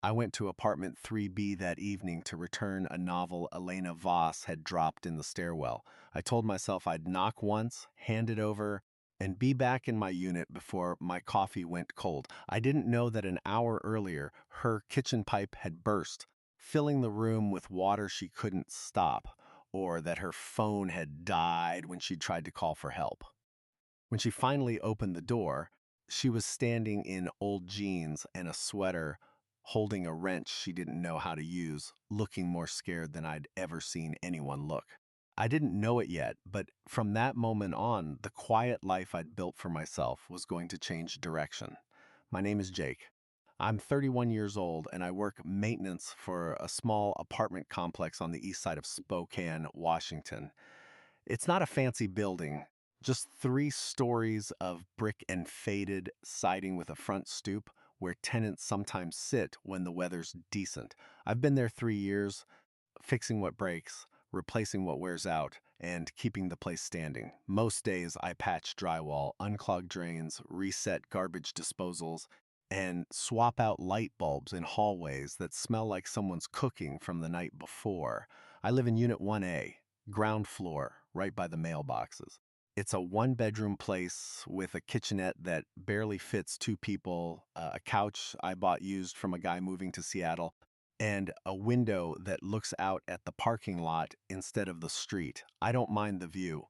I went to apartment 3B that evening to return a novel Elena Voss had dropped in the stairwell. I told myself I'd knock once, hand it over, and be back in my unit before my coffee went cold. I didn't know that an hour earlier, her kitchen pipe had burst, filling the room with water she couldn't stop, or that her phone had died when she tried to call for help. When she finally opened the door, she was standing in old jeans and a sweater, holding a wrench she didn't know how to use, looking more scared than I'd ever seen anyone look. I didn't know it yet, but from that moment on, the quiet life I'd built for myself was going to change direction. My name is Jake. I'm 31 years old and I work maintenance for a small apartment complex on the east side of Spokane, Washington. It's not a fancy building, just 3 stories of brick and faded siding with a front stoop where tenants sometimes sit when the weather's decent. I've been there 3 years, fixing what breaks, replacing what wears out, and keeping the place standing. Most days I patch drywall, unclog drains, reset garbage disposals, and swap out light bulbs in hallways that smell like someone's cooking from the night before. I live in Unit 1A, ground floor, right by the mailboxes. It's a one-bedroom place with a kitchenette that barely fits 2 people, a couch I bought used from a guy moving to Seattle, and a window that looks out at the parking lot instead of the street. I don't mind the view.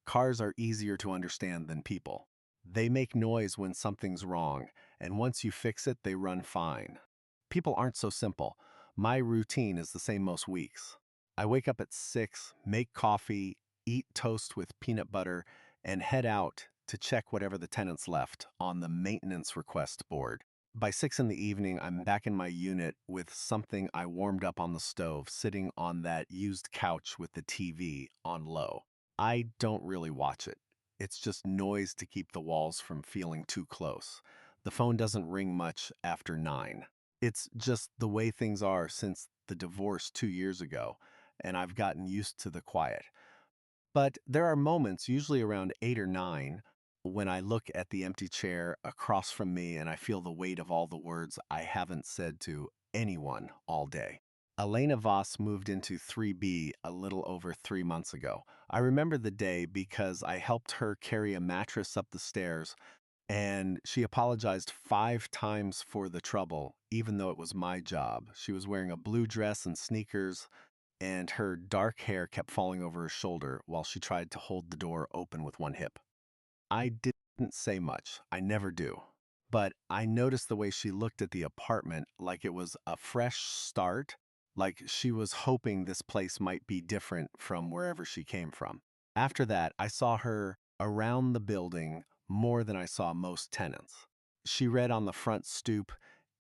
Cars are easier to understand than people. They make noise when something's wrong, and once you fix it, they run fine. People aren't so simple. My routine is the same most weeks. I wake up at 6, make coffee, eat toast with peanut butter, and head out to check whatever the tenants left on the maintenance request board. By 6 in the evening, I'm back in my unit with something I warmed up on the stove, sitting on that used couch with the TV on low. I don't really watch it. It's just noise to keep the walls from feeling too close. The phone doesn't ring much after 9. It's just the way things are since the divorce 2 years ago, and I've gotten used to the quiet. But there are moments, usually around 8 or 9, when I look at the empty chair across from me and I feel the weight of all the words I haven't said to anyone all day. Elena Voss moved into 3B a little over 3 months ago. I remember the day because I helped her carry a mattress up the stairs and she apologized 5 times for the trouble, even though it was my job. She was wearing a blue dress and sneakers, and her dark hair kept falling over her shoulder while she tried to hold the door open with one hip. I didn't say much. I never do. But I noticed the way she looked at the apartment like it was a fresh start, like she was hoping this place might be different from wherever she came from. After that, I saw her around the building more than I saw most tenants. She read on the front stoop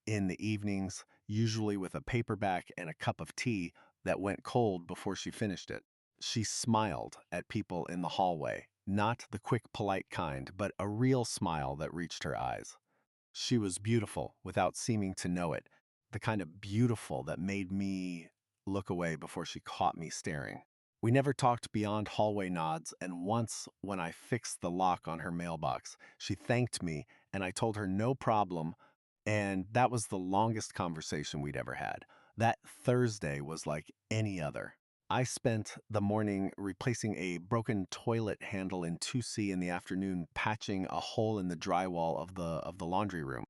in the evenings, usually with a paperback and a cup of tea that went cold before she finished it. She smiled at people in the hallway, not the quick, polite kind, but a real smile that reached her eyes. She was beautiful without seeming to know it, the kind of beautiful that made me look away before she caught me staring. We never talked beyond hallway nods, and once, when I fixed the lock on her mailbox, she thanked me, and I told her no problem, and that was the longest conversation we'd ever had. That Thursday was like any other. I spent the morning replacing a broken toilet handle in 2C, in the afternoon patching a hole in the drywall of the laundry room.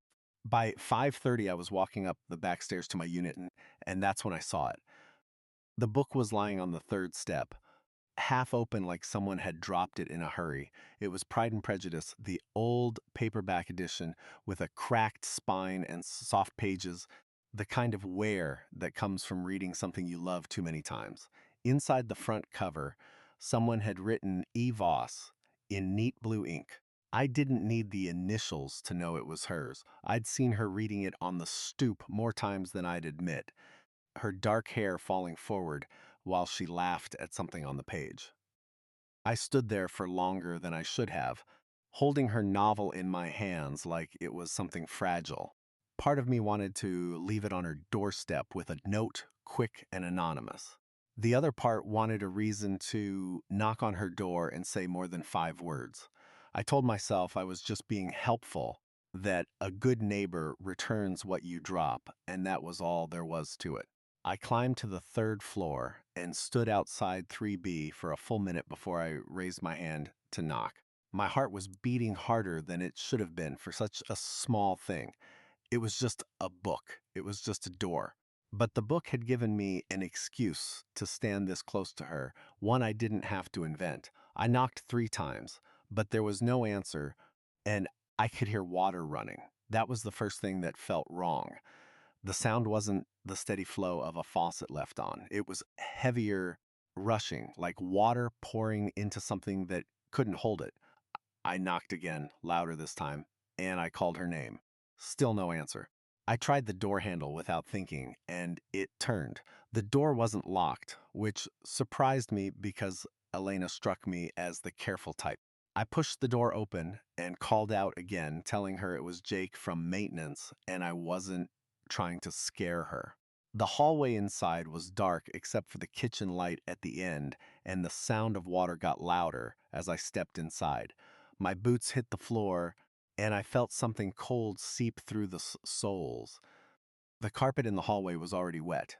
By 5:30 I was walking up the back stairs to my unit, and that's when I saw it. The book was lying on the third step, half open like someone had dropped it in a hurry. It was Pride and Prejudice, the old paperback edition with a cracked spine and soft pages, the kind of wear that comes from reading something you love too many times. Inside the front cover, someone had written E. Voss in neat blue ink. I didn't need the initials to know it was hers. I'd seen her reading it on the stoop more times than I'd admit, her dark hair falling forward while she laughed at something on the page. I stood there for longer than I should have, holding her novel in my hands like it was something fragile. Part of me wanted to leave it on her doorstep with a note, quick and anonymous. The other part wanted a reason to knock on her door and say more than 5 words. I told myself I was just being helpful, that a good neighbor returns what you drop, and that was all there was to it. I climbed to the third floor and stood outside 3B for a full minute before I raised my hand to knock. My heart was beating harder than it should have been for such a small thing. It was just a book, it was just a door. But the book had given me an excuse to stand this close to her, one I didn't have to invent. I knocked 3 times, but there was no answer, and I could hear water running. That was the first thing that felt wrong. The sound wasn't the steady flow of a faucet left on. It was heavier rushing, like water pouring into something that couldn't hold it. I knocked again, louder this time, and I called her name. Still no answer. I tried the door handle without thinking, and it turned. The door wasn't locked, which surprised me because Elena struck me as the careful type. I pushed the door open and called out again, telling her it was Jake from maintenance and I wasn't trying to scare her. The hallway inside was dark except for the kitchen light at the end, and the sound of water got louder as I stepped inside. My boots hit the floor, and I felt something cold seep through the soles. The carpet in the hallway was already wet.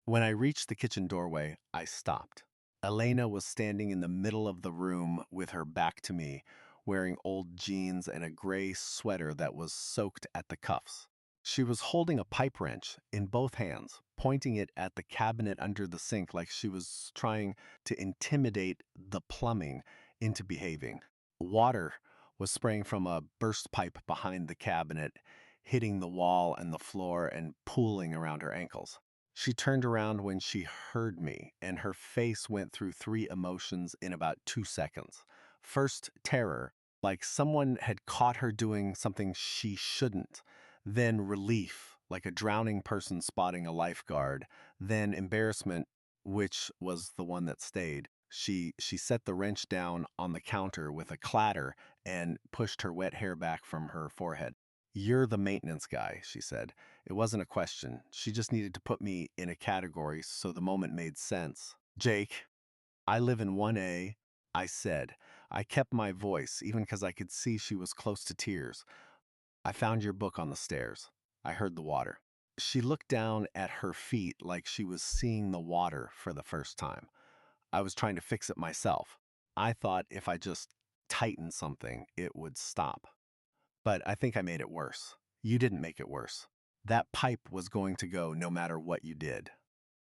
When I reached the kitchen doorway, I stopped. Elena was standing in the middle of the room with her back to me, wearing old jeans and a gray sweater that was soaked at the cuffs. She was holding a pipe wrench in both hands, pointing it at the cabinet under the sink like she was trying to intimidate the plumbing into behaving. Water was spraying from a burst pipe behind the cabinet, hitting the wall and the floor and pooling around her ankles. She turned around when she heard me, and her face went through 3 emotions in about 2 seconds. First, terror, like someone had caught her doing something she shouldn't. Then, relief, like a drowning person spotting a lifeguard. Then, embarrassment, which was the one that stayed. She set the wrench down on the counter with a clatter and pushed her wet hair back from her forehead. "You're the maintenance guy," she said. It wasn't a question. She just needed to put me in a category so the moment made sense. "Jake, I live in 1A," I said. I kept my voice, even because I could see she was close to tears. "I found your book on the stairs." I heard the water. She looked down at her feet like she was seeing the water for the first time. I was trying to fix it myself. I thought if I just tightened something, it would stop. But I think I made it worse. You didn't make it worse. That pipe was going to go no matter what you did.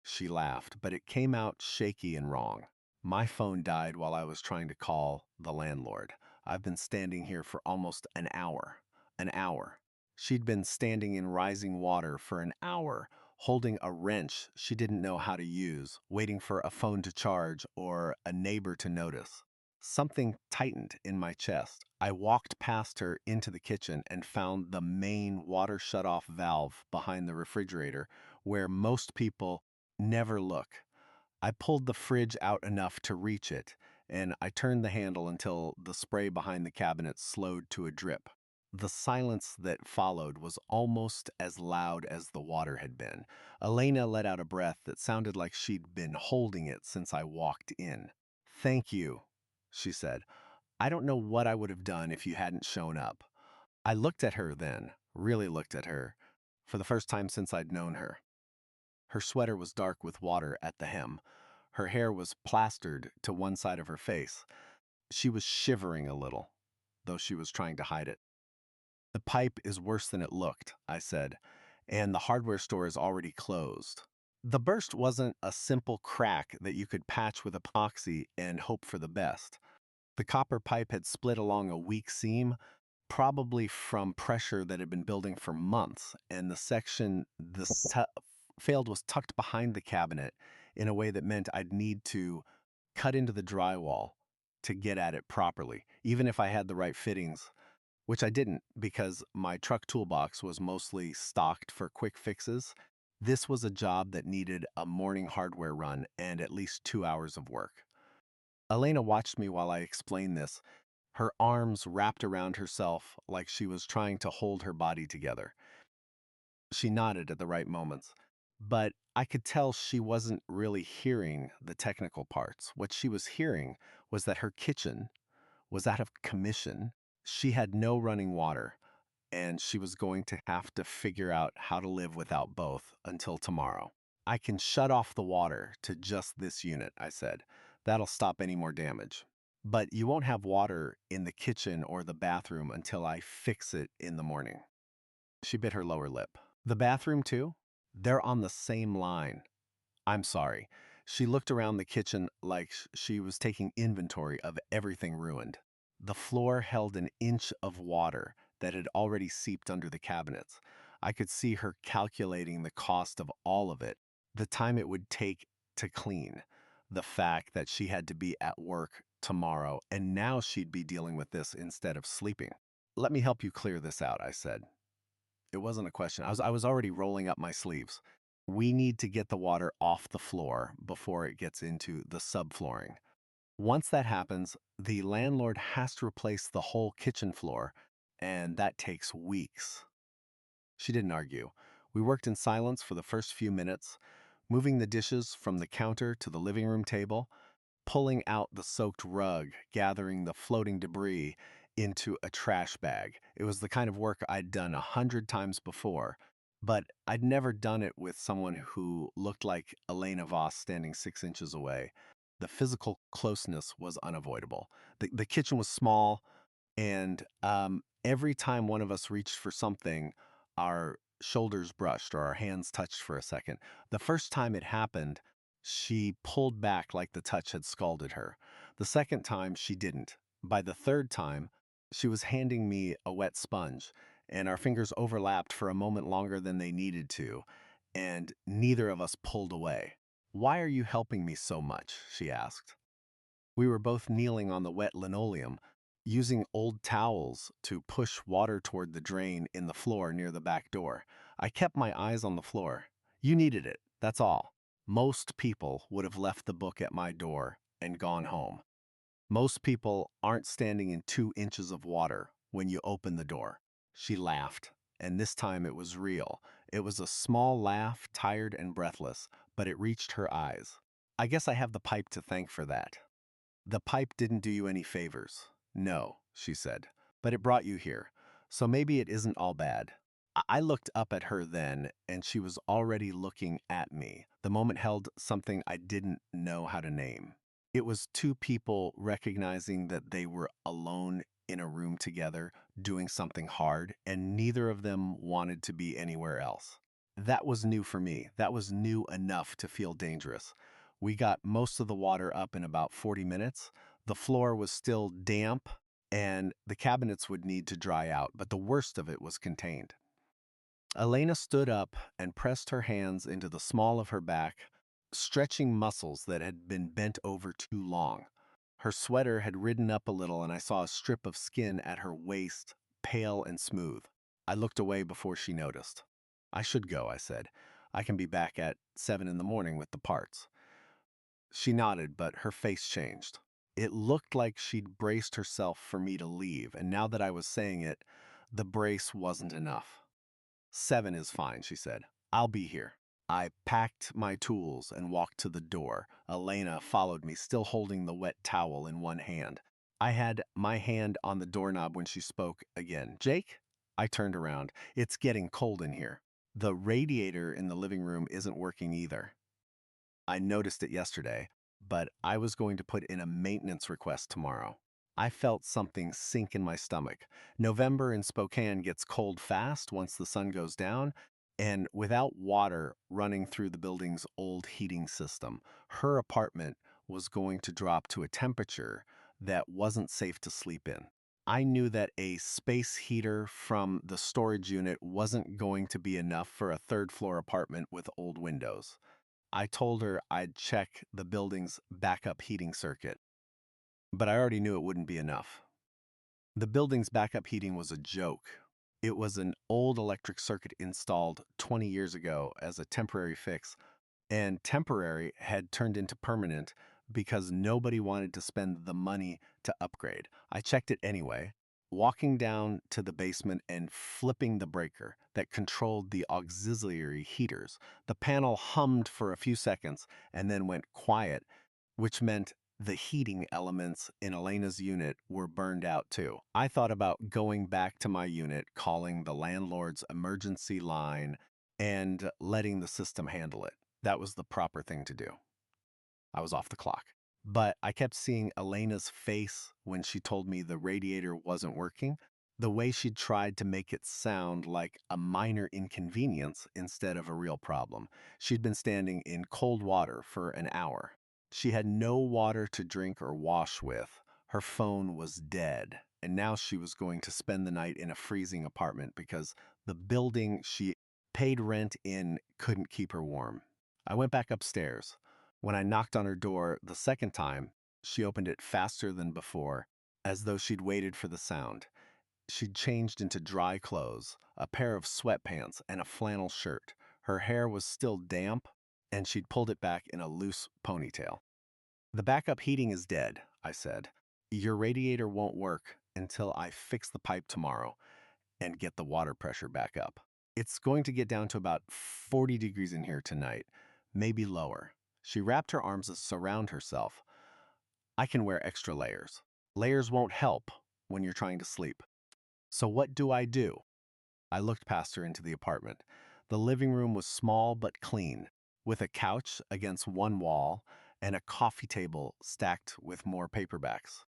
She laughed, but it came out shaky and wrong. My phone died while I was trying to call the landlord. I've been standing here for almost an hour. An hour. She'd been standing in rising water for an hour, holding a wrench she didn't know how to use, waiting for a phone to charge or a neighbor to notice. Something tightened in my chest. I walked past her into the kitchen and found the main water shutoff valve behind the refrigerator, where most people never look. I pulled the fridge out enough to reach it, and I turned the handle until the spray behind the cabinet slowed to a drip. The silence that followed was almost as loud as the water had been. Elena let out a breath that sounded like she'd been holding it since I walked in. "Thank you," she said. "I don't know what I would have done if you hadn't shown up." I looked at her then, really looked at her, for the first time since I'd known her. Her sweater was dark with water at the hem. Her hair was plastered to one side of her face. She was shivering a little, though she was trying to hide it. "The pipe is worse than it looked," I said, "and the hardware store is already closed." The burst wasn't a simple crack that you could patch with epoxy and hope for the best. The copper pipe had split along a weak seam, probably from pressure that had been building for months, and the section failed was tucked behind the cabinet in a way that meant I'd need to cut into the drywall to get at it properly, even if I had the right fittings, which I didn't because my truck toolbox was mostly stocked for quick fixes. This was a job that needed a morning hardware run and at least 2 hours of work. Elena watched me while I explained this, her arms wrapped around herself like she was trying to hold her body together. She nodded at the right moments, but I could tell she wasn't really hearing the technical parts. What she was hearing was that her kitchen was out of commission. She had no running water, and she was going to have to figure out how to live without both until tomorrow. I can shut off the water to just this unit, I said. That'll stop any more damage. But you won't have water in the kitchen or the bathroom until I fix it in the morning. She bit her lower lip. The bathroom, too? They're on the same line. I'm sorry. She looked around the kitchen like she was taking inventory of everything ruined. The floor held an inch of water that had already seeped under the cabinets. I could see her calculating the cost of all of it, the time it would take to clean, the fact that she had to be at work tomorrow, and now she'd be dealing with this instead of sleeping. Let me help you clear this out, I said. It wasn't a question. I was already rolling up my sleeves. We need to get the water off the floor before it gets into the subflooring. Once that happens, the landlord has to replace the whole kitchen floor, and that takes weeks. She didn't argue. We worked in silence for the first few minutes, moving the dishes from the counter to the living room table, pulling out the soaked rug, gathering the floating debris into a trash bag. It was the kind of work I'd done 100 times before, but I'd never done it with someone who looked like Elena Voss standing 6 inches away. The physical closeness was unavoidable. The kitchen was small, and every time one of us reached for something, our shoulders brushed or our hands touched for a second. The first time it happened, she pulled back like the touch had scalded her. The second time, she didn't. By the third time, she was handing me a wet sponge, and our fingers overlapped for a moment longer than they needed to, and neither of us pulled away. "Why are you helping me so much?" she asked. We were both kneeling on the wet linoleum, using old towels to push water toward the drain in the floor near the back door. I kept my eyes on the floor. "You needed it, that's all." Most people would have left the book at my door and gone home. Most people aren't standing in 2 inches of water when you open the door. She laughed, and this time it was real. It was a small laugh, tired and breathless, but it reached her eyes. "I guess I have the pipe to thank for that." "The pipe didn't do you any favors." "No," she said, "but it brought you here, so maybe it isn't all bad." I looked up at her then, and she was already looking at me. The moment held something I didn't know how to name. It was two people recognizing that they were alone in a room together, doing something hard, and neither of them wanted to be anywhere else. That was new for me. That was new enough to feel dangerous. We got most of the water up in about 40 minutes. The floor was still damp, and the cabinets would need to dry out, but the worst of it was contained. Elena stood up and pressed her hands into the small of her back, stretching muscles that had been bent over too long. Her sweater had ridden up a little, and I saw a strip of skin at her waist, pale and smooth. I looked away before she noticed. "I should go," I said. "I can be back at 7 in the morning with the parts." She nodded, but her face changed. It looked like she'd braced herself for me to leave, and now that I was saying it, the brace wasn't enough. "7 is fine," she said. "I'll be here." I packed my tools and walked to the door. Elena followed me, still holding the wet towel in one hand. I had my hand on the doorknob when she spoke again. "Jake?" I turned around. "It's getting cold in here. The radiator in the living room isn't working either. I noticed it yesterday, but I was going to put in a maintenance request tomorrow." I felt something sink in my stomach. November in Spokane gets cold fast once the sun goes down, and without water running through the building's old heating system, her apartment was going to drop to a temperature that wasn't safe to sleep in. I knew that a space heater from the storage unit wasn't going to be enough for a third-floor apartment with old windows. I told her I'd check the building's backup heating circuit, but I already knew it wouldn't be enough. The building's backup heating was a joke. It was an old electric circuit installed 20 years ago as a temporary fix, and temporary had turned into permanent because nobody wanted to spend the money to upgrade. I checked it anyway, walking down to the basement and flipping the breaker that controlled the auxiliary heaters. The panel hummed for a few seconds and then went quiet, which meant The heating elements in Elena's unit were burned out too. I thought about going back to my unit, calling the landlord's emergency line, and letting the system handle it. That was the proper thing to do. I was off the clock. But I kept seeing Elena's face when she told me the radiator wasn't working, the way she'd tried to make it sound like a minor inconvenience instead of a real problem. She'd been standing in cold water for an hour. She had no water to drink or wash with. Her phone was dead. And now she was going to spend the night in a freezing apartment because the building she paid rent in couldn't keep her warm. I went back upstairs. When I knocked on her door the second time, she opened it faster than before, as though she'd waited for the sound. She'd changed into dry clothes, a pair of sweatpants, and a flannel shirt. Her hair was still damp, and she'd pulled it back in a loose ponytail. The backup heating is dead, I said. Your radiator won't work until I fix the pipe tomorrow and get the water pressure back up. It's going to get down to about 40 degrees in here tonight, maybe lower. She wrapped her arms around herself. I can wear extra layers. Layers won't help when you're trying to sleep. So what do I do? I looked past her into the apartment. The living room was small but clean, with a couch against one wall and a coffee table stacked with more paperbacks.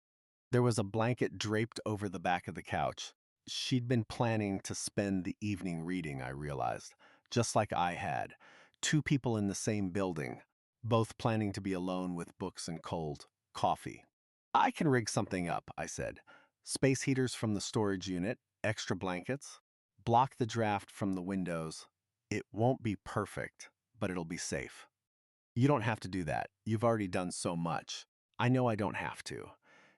There was a blanket draped over the back of the couch. She'd been planning to spend the evening reading, I realized, just like I had. Two people in the same building, both planning to be alone with books and cold coffee. I can rig something up, I said. Space heaters from the storage unit, extra blankets, block the draft from the windows. It won't be perfect, but it'll be safe. You don't have to do that. You've already done so much. I know I don't have to.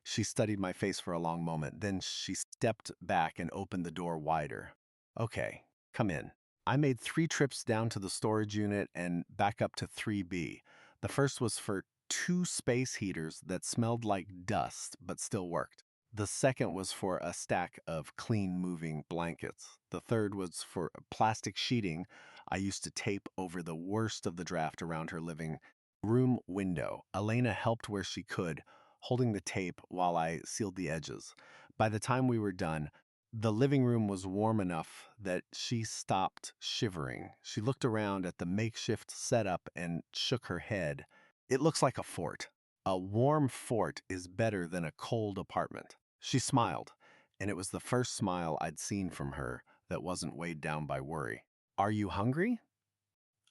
She studied my face for a long moment. Then she stepped back and opened the door wider. Okay, come in. I made 3 trips down to the storage unit and back up to 3B. The first was for 2 space heaters that smelled like dust but still worked. The second was for a stack of clean moving blankets. The third was for plastic sheeting I used to tape over the worst of the draft around her living room window. Elena helped where she could, holding the tape while I sealed the edges. By the time we were done, the living room was warm enough that she stopped shivering. She looked around at the makeshift setup and shook her head. It looks like a fort. A warm fort is better than a cold apartment. She smiled, and it was the first smile I'd seen from her that wasn't weighed down by worry. Are you hungry?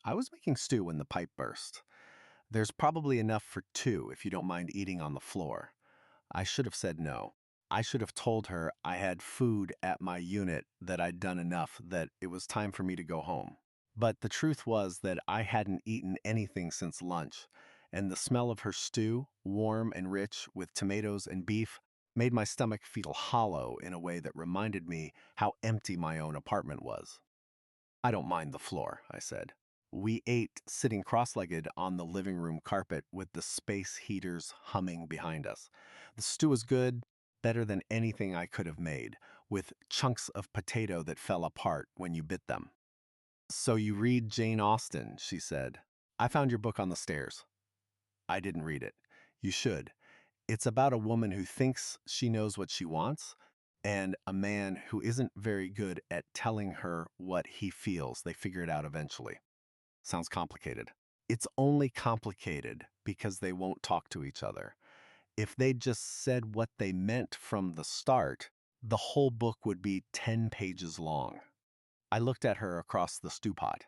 I was making stew when the pipe burst. There's probably enough for 2 if you don't mind eating on the floor. I should have said no. I should have told her I had food at my unit, that I'd done enough, that it was time for me to go home. But the truth was that I hadn't eaten anything since lunch, and the smell of her stew, warm and rich with tomatoes and beef, made my stomach feel hollow in a way that reminded me how empty my own apartment was. I don't mind the floor, I said. We ate sitting cross-legged on the living room carpet with the space heaters humming behind us. The stew was good, better than anything I could have made, with chunks of potato that fell apart when you bit them. So you read Jane Austen, she said. I found your book on the stairs. I didn't read it. You should. It's about a woman who thinks she knows what she wants, and a man who isn't very good at telling her what he feels. They figure it out eventually. Sounds complicated. It's only complicated because they won't talk to each other. If they'd just said what they meant from the start, the whole book would be 10 pages long. I looked at her across the stew pot.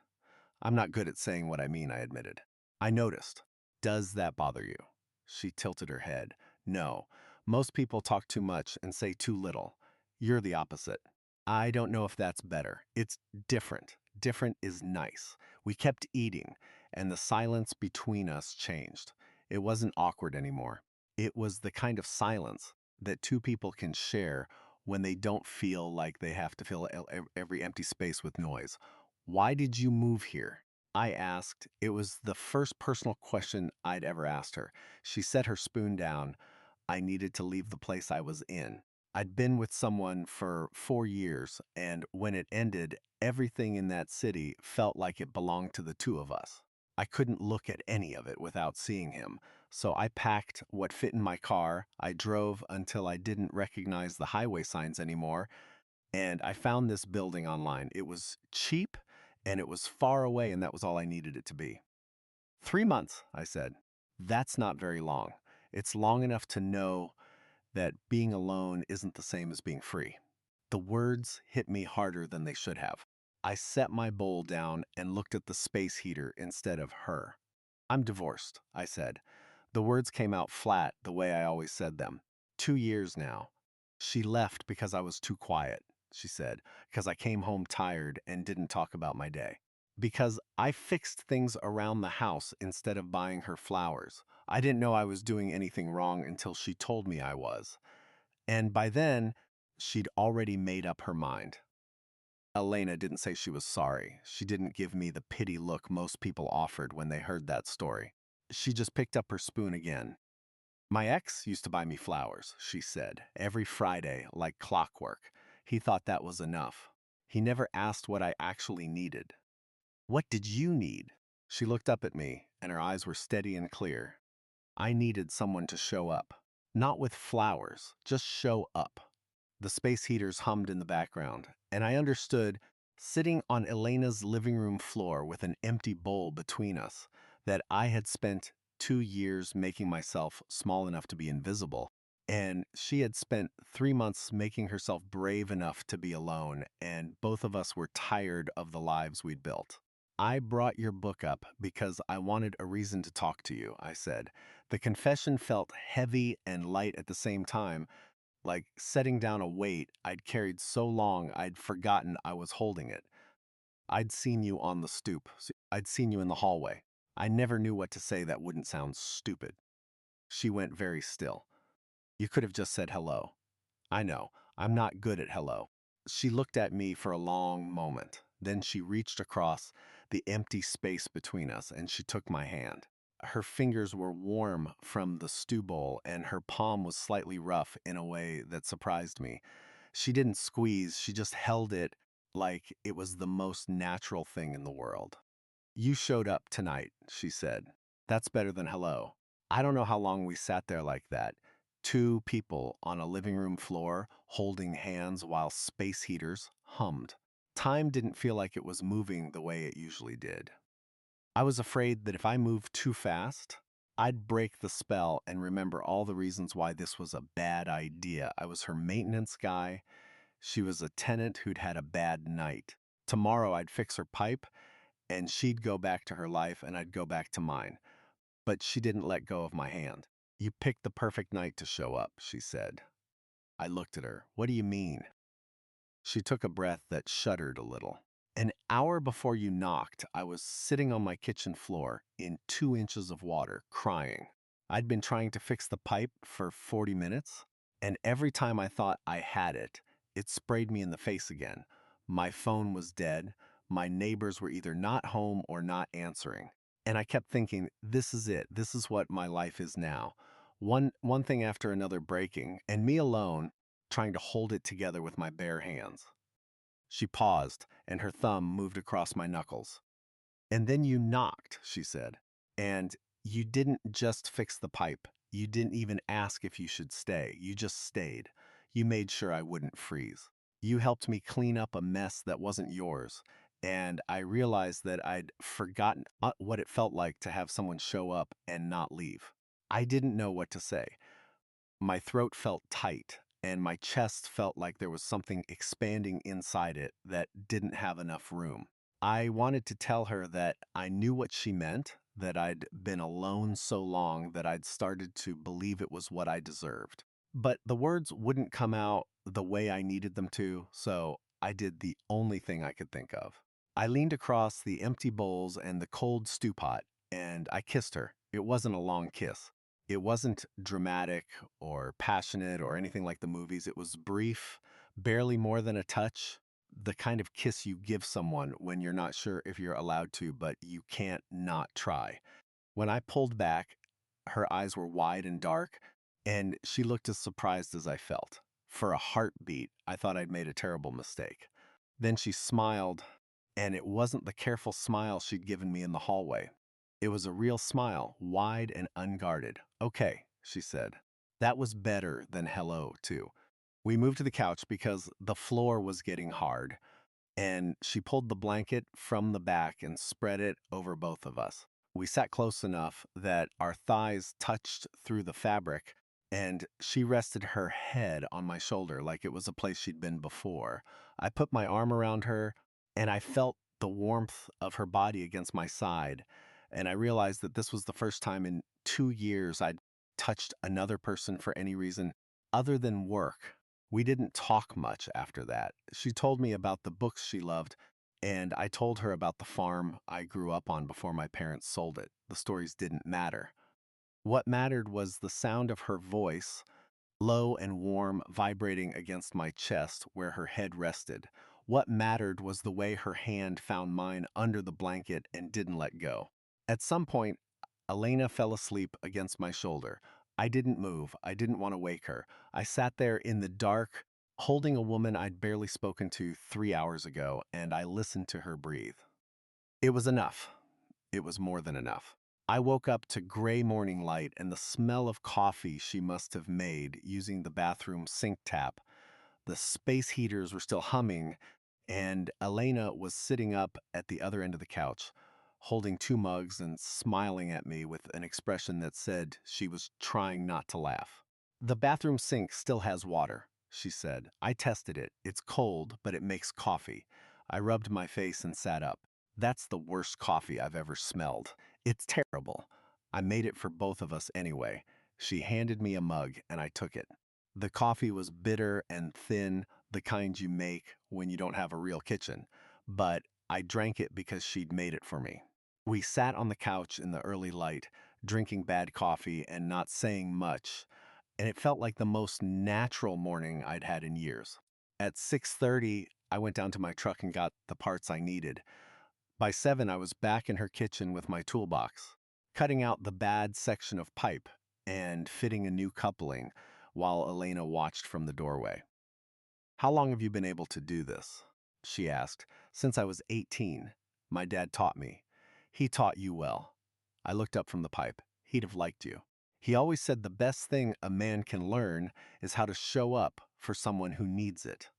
I'm not good at saying what I mean, I admitted. I noticed. Does that bother you? She tilted her head. No. Most people talk too much and say too little. You're the opposite. I don't know if that's better. It's different. Different is nice. We kept eating, and the silence between us changed. It wasn't awkward anymore. It was the kind of silence that 2 people can share when they don't feel like they have to fill every empty space with noise. Why did you move here? I asked. It was the first personal question I'd ever asked her. She set her spoon down. I needed to leave the place I was in. I'd been with someone for 4 years, and when it ended, everything in that city felt like it belonged to the 2 of us. I couldn't look at any of it without seeing him, so I packed what fit in my car. I drove until I didn't recognize the highway signs anymore, and I found this building online. It was cheap, and it was far away, and that was all I needed it to be. 3 months, I said. That's not very long. It's long enough to know that being alone isn't the same as being free. The words hit me harder than they should have. I set my bowl down and looked at the space heater instead of her. I'm divorced, I said. The words came out flat the way I always said them. 2 years now. She left because I was too quiet, she said, because I came home tired and didn't talk about my day. Because I fixed things around the house instead of buying her flowers. I didn't know I was doing anything wrong until she told me I was. And by then, she'd already made up her mind. Elena didn't say she was sorry. She didn't give me the pity look most people offered when they heard that story. She just picked up her spoon again. My ex used to buy me flowers, she said, every Friday, like clockwork. He thought that was enough. He never asked what I actually needed. What did you need? She looked up at me, and her eyes were steady and clear. I needed someone to show up. Not with flowers, just show up. The space heaters hummed in the background, and I understood, sitting on Elena's living room floor with an empty bowl between us, that I had spent 2 years making myself small enough to be invisible, and she had spent 3 months making herself brave enough to be alone, and both of us were tired of the lives we'd built. I brought your book up because I wanted a reason to talk to you, I said. The confession felt heavy and light at the same time, like setting down a weight I'd carried so long I'd forgotten I was holding it. I'd seen you on the stoop. I'd seen you in the hallway. I never knew what to say that wouldn't sound stupid. She went very still. You could have just said hello. I know, I'm not good at hello. She looked at me for a long moment. Then she reached across the empty space between us and she took my hand. Her fingers were warm from the stew bowl and her palm was slightly rough in a way that surprised me. She didn't squeeze, she just held it like it was the most natural thing in the world. You showed up tonight, she said. That's better than hello. I don't know how long we sat there like that. Two people on a living room floor holding hands while space heaters hummed. Time didn't feel like it was moving the way it usually did. I was afraid that if I moved too fast, I'd break the spell and remember all the reasons why this was a bad idea. I was her maintenance guy. She was a tenant who'd had a bad night. Tomorrow I'd fix her pipe and she'd go back to her life and I'd go back to mine. But she didn't let go of my hand. You picked the perfect night to show up, she said. I looked at her. What do you mean? She took a breath that shuddered a little. An hour before you knocked, I was sitting on my kitchen floor in 2 inches of water, crying. I'd been trying to fix the pipe for 40 minutes, and every time I thought I had it, it sprayed me in the face again. My phone was dead. My neighbors were either not home or not answering. And I kept thinking, this is it. This is what my life is now. One thing after another breaking, and me alone, trying to hold it together with my bare hands. She paused, and her thumb moved across my knuckles. And then you knocked, she said. And you didn't just fix the pipe. You didn't even ask if you should stay. You just stayed. You made sure I wouldn't freeze. You helped me clean up a mess that wasn't yours. And I realized that I'd forgotten what it felt like to have someone show up and not leave. I didn't know what to say. My throat felt tight, and my chest felt like there was something expanding inside it that didn't have enough room. I wanted to tell her that I knew what she meant, that I'd been alone so long that I'd started to believe it was what I deserved. But the words wouldn't come out the way I needed them to, so I did the only thing I could think of. I leaned across the empty bowls and the cold stew pot, and I kissed her. It wasn't a long kiss. It wasn't dramatic or passionate or anything like the movies. It was brief, barely more than a touch, the kind of kiss you give someone when you're not sure if you're allowed to, but you can't not try. When I pulled back, her eyes were wide and dark, and she looked as surprised as I felt. For a heartbeat, I thought I'd made a terrible mistake. Then she smiled, and it wasn't the careful smile she'd given me in the hallway. It was a real smile, wide and unguarded. "Okay," she said. That was better than hello, too. We moved to the couch because the floor was getting hard, and she pulled the blanket from the back and spread it over both of us. We sat close enough that our thighs touched through the fabric, and she rested her head on my shoulder like it was a place she'd been before. I put my arm around her, and I felt the warmth of her body against my side, and I realized that this was the first time in 2 years I'd touched another person for any reason other than work. We didn't talk much after that. She told me about the books she loved, and I told her about the farm I grew up on before my parents sold it. The stories didn't matter. What mattered was the sound of her voice, low and warm, vibrating against my chest where her head rested. What mattered was the way her hand found mine under the blanket and didn't let go. At some point, Elena fell asleep against my shoulder. I didn't move. I didn't want to wake her. I sat there in the dark, holding a woman I'd barely spoken to 3 hours ago, and I listened to her breathe. It was enough. It was more than enough. I woke up to gray morning light and the smell of coffee she must have made using the bathroom sink tap. The space heaters were still humming, and Elena was sitting up at the other end of the couch, holding two mugs and smiling at me with an expression that said she was trying not to laugh. "The bathroom sink still has water," she said. "I tested it. It's cold, but it makes coffee." I rubbed my face and sat up. "That's the worst coffee I've ever smelled. It's terrible. I made it for both of us anyway." She handed me a mug, and I took it. The coffee was bitter and thin, the kind you make when you don't have a real kitchen, but I drank it because she'd made it for me. We sat on the couch in the early light, drinking bad coffee and not saying much, and it felt like the most natural morning I'd had in years. At 6:30, I went down to my truck and got the parts I needed. By 7, I was back in her kitchen with my toolbox, cutting out the bad section of pipe and fitting a new coupling while Elena watched from the doorway. "How long have you been able to do this?" she asked. "Since I was 18. My dad taught me." "He taught you well." I looked up from the pipe. "He'd have liked you. He always said the best thing a man can learn is how to show up for someone who needs it."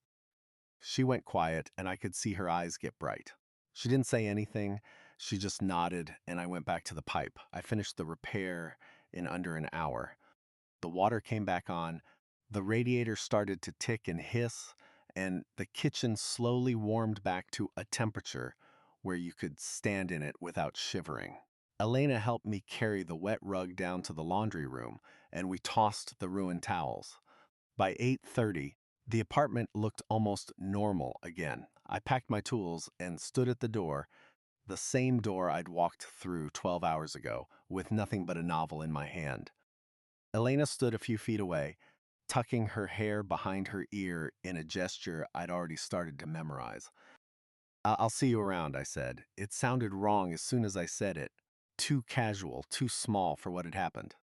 She went quiet, and I could see her eyes get bright. She didn't say anything. She just nodded, and I went back to the pipe. I finished the repair in under an hour. The water came back on, the radiator started to tick and hiss, and the kitchen slowly warmed back to a temperature where you could stand in it without shivering. Elena helped me carry the wet rug down to the laundry room, and we tossed the ruined towels. By 8:30, the apartment looked almost normal again. I packed my tools and stood at the door, the same door I'd walked through 12 hours ago, with nothing but a novel in my hand. Elena stood a few feet away, tucking her hair behind her ear in a gesture I'd already started to memorize. "I'll see you around," I said. It sounded wrong as soon as I said it. Too casual, too small for what had happened.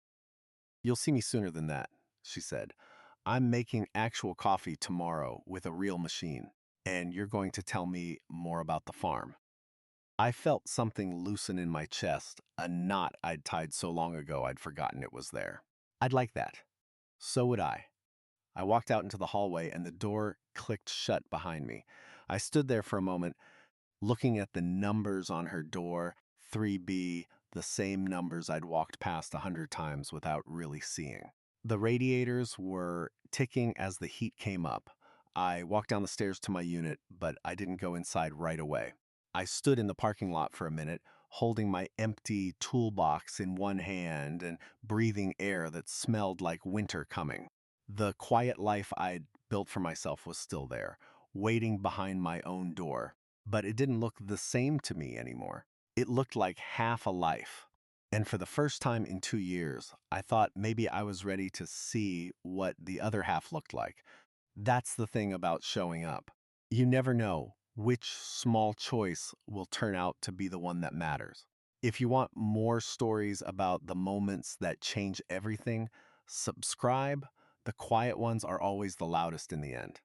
"You'll see me sooner than that," she said. "I'm making actual coffee tomorrow with a real machine, and you're going to tell me more about the farm." I felt something loosen in my chest, a knot I'd tied so long ago I'd forgotten it was there. "I'd like that." "So would I." I walked out into the hallway and the door clicked shut behind me. I stood there for a moment, looking at the numbers on her door, 3B, the same numbers I'd walked past 100 times without really seeing. The radiators were ticking as the heat came up. I walked down the stairs to my unit, but I didn't go inside right away. I stood in the parking lot for a minute, holding my empty toolbox in one hand and breathing air that smelled like winter coming. The quiet life I'd built for myself was still there, waiting behind my own door, but it didn't look the same to me anymore. It looked like half a life. And for the first time in 2 years, I thought maybe I was ready to see what the other half looked like. That's the thing about showing up. You never know which small choice will turn out to be the one that matters. If you want more stories about the moments that change everything, subscribe. The quiet ones are always the loudest in the end.